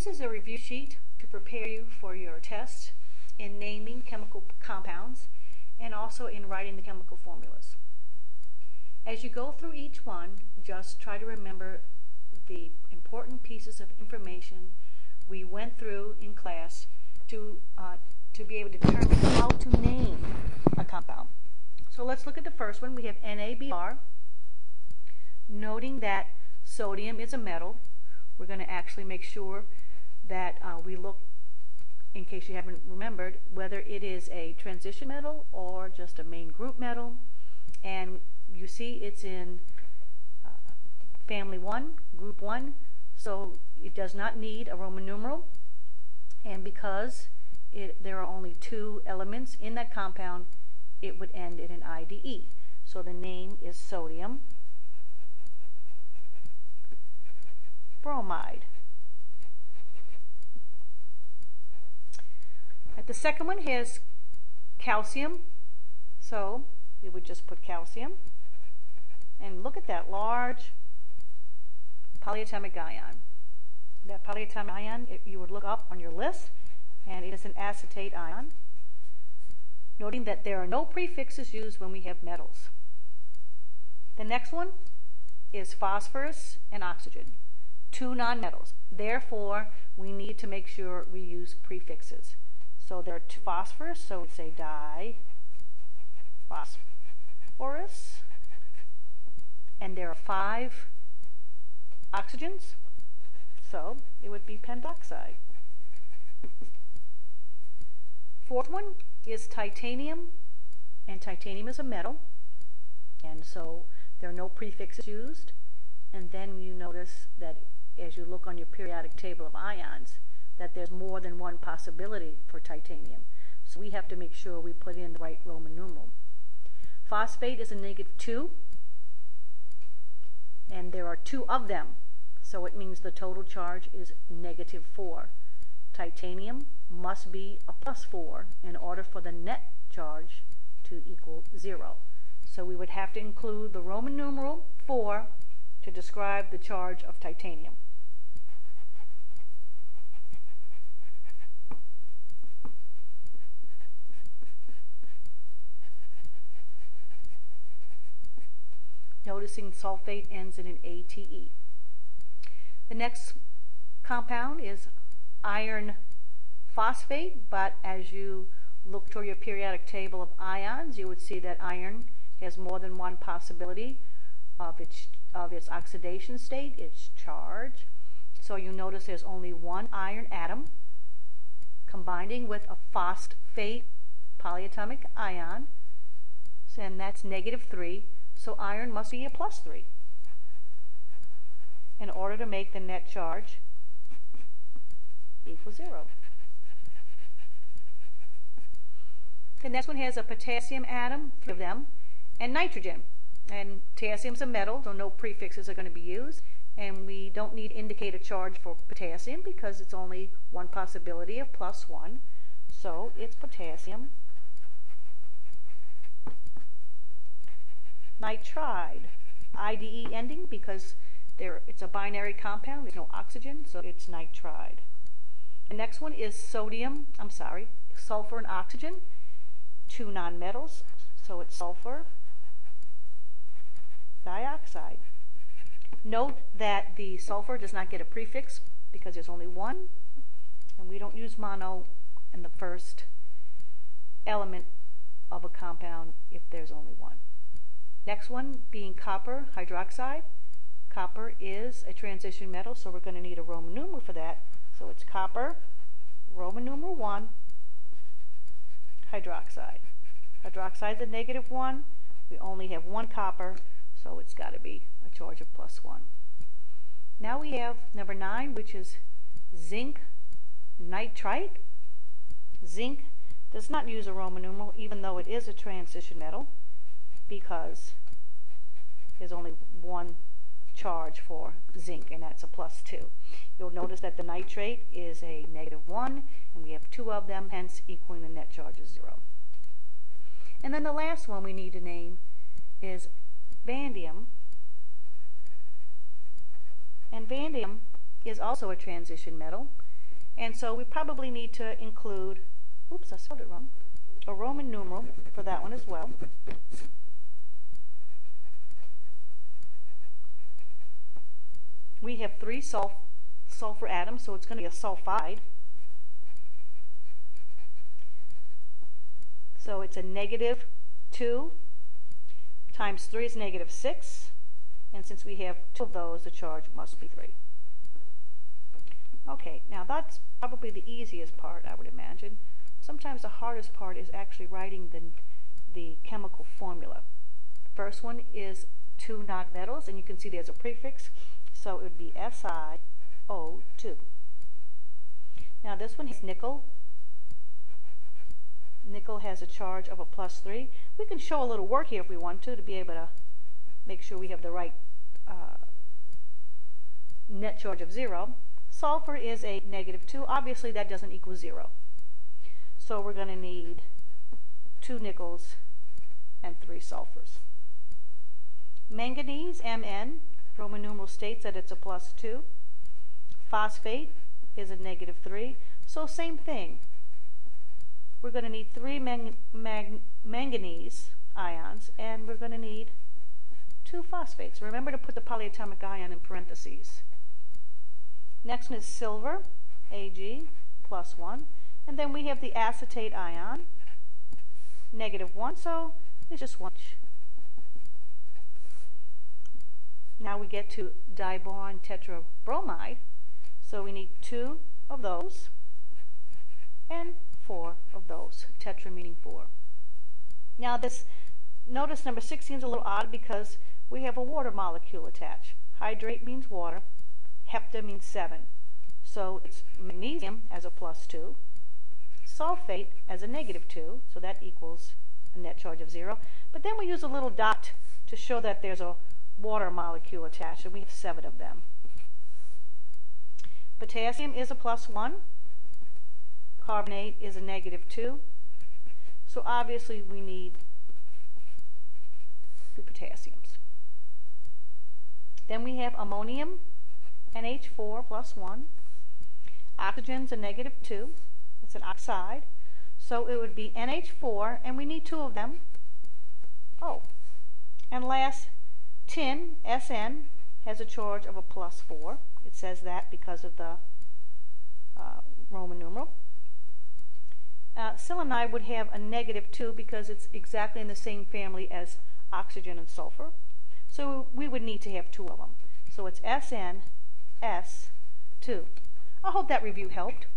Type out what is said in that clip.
This is a review sheet to prepare you for your test in naming chemical compounds and also in writing the chemical formulas. As you go through each one, just try to remember the important pieces of information we went through in class to be able to determine how to name a compound. So let's look at the first one. We have NaBr. Noting that sodium is a metal, we're going to actually make sure that we look, in case you haven't remembered, whether it is a transition metal or just a main group metal. And you see it's in family 1, group 1, so it does not need a Roman numeral. And because there are only 2 elements in that compound, it would end in an IDE. So the name is sodium bromide. The second one has calcium, so we would just put calcium. And look at that large polyatomic ion. That polyatomic ion, you would look up on your list, and it is an acetate ion. Noting that there are no prefixes used when we have metals. The next one is phosphorus and oxygen, 2 nonmetals. Therefore, we need to make sure we use prefixes. So there are 2 phosphorus, so we say diphosphorus. And there are 5 oxygens, so it would be pentoxide. Fourth one is titanium, and titanium is a metal, and so there are no prefixes used. And then you notice that as you look on your periodic table of ions, that there's more than one possibility for titanium. So we have to make sure we put in the right Roman numeral. Phosphate is a -2, and there are 2 of them, so it means the total charge is -4. Titanium must be a +4 in order for the net charge to equal 0. So we would have to include the Roman numeral 4 to describe the charge of titanium. Noticing sulfate ends in an ATE. The next compound is iron phosphate, but as you look toward your periodic table of ions, you would see that iron has more than one possibility of its oxidation state, its charge. So you notice there's only 1 iron atom combining with a phosphate polyatomic ion, and that's -3. So iron must be a +3 in order to make the net charge equal 0. The next one has a potassium atom, 3 of them, and nitrogen. And potassium's a metal, so no prefixes are going to be used. And we don't need to indicate a charge for potassium because it's only one possibility of +1. So it's potassium nitride. IDE ending because it's a binary compound, there's no oxygen, so it's nitride. The next one is sulfur and oxygen, 2 nonmetals, so it's sulfur dioxide. Note that the sulfur does not get a prefix because there's only 1, and we don't use mono in the first element of a compound if there's only 1. Next one being copper hydroxide. Copper is a transition metal, so we're going to need a Roman numeral for that. So it's copper, Roman numeral 1, hydroxide. Hydroxide is a -1. We only have 1 copper, so it's got to be a charge of +1. Now we have number 9, which is zinc nitrite. Zinc does not use a Roman numeral, even though it is a transition metal, because there's only 1 charge for zinc, and that's a +2. You'll notice that the nitrate is a -1, and we have 2 of them, hence equaling the net charge of 0. And then the last one we need to name is vanadium. And vanadium is also a transition metal, And so we probably need to include, oops, I spelled it wrong, a Roman numeral for that one as well. We have 3 sulfur atoms, so it's going to be a sulfide. So it's a -2 times 3 is -6. And since we have 2 of those, the charge must be 3. Okay, now that's probably the easiest part, I would imagine. Sometimes the hardest part is actually writing the chemical formula. The first one is 2 nonmetals, and you can see there's a prefix, so it would be SiO2. Now this one has nickel. Nickel has a charge of a +3. We can show a little work here if we want to be able to make sure we have the right net charge of 0. Sulfur is a -2. Obviously that doesn't equal 0. So we're going to need 2 nickels and 3 sulfurs. Manganese, Mn, Roman numeral states that it's a +2. Phosphate is a -3. So same thing. We're going to need 3 manganese ions, and we're going to need 2 phosphates. Remember to put the polyatomic ion in parentheses. Next one is silver, Ag, +1. And then we have the acetate ion, -1, so it's just 1. Now we get to diboron tetrabromide. So we need 2 of those and 4 of those, tetra meaning 4. Now notice number 16 is a little odd because we have a water molecule attached. Hydrate means water, hepta means 7. So it's magnesium as a +2, sulfate as a -2, so that equals a net charge of 0. But then we use a little dot to show that there's a water molecule attached, and we have 7 of them. Potassium is a +1. Carbonate is a -2. So obviously we need 2 potassiums. Then we have ammonium, NH4 +1. Oxygen's a -2. It's an oxide. So it would be NH4, and we need 2 of them. Oh, and last, tin, SN, has a charge of a +4. It says that because of the Roman numeral. Selenide would have a -2 because it's exactly in the same family as oxygen and sulfur. So we would need to have 2 of them. So it's SnS2. I hope that review helped.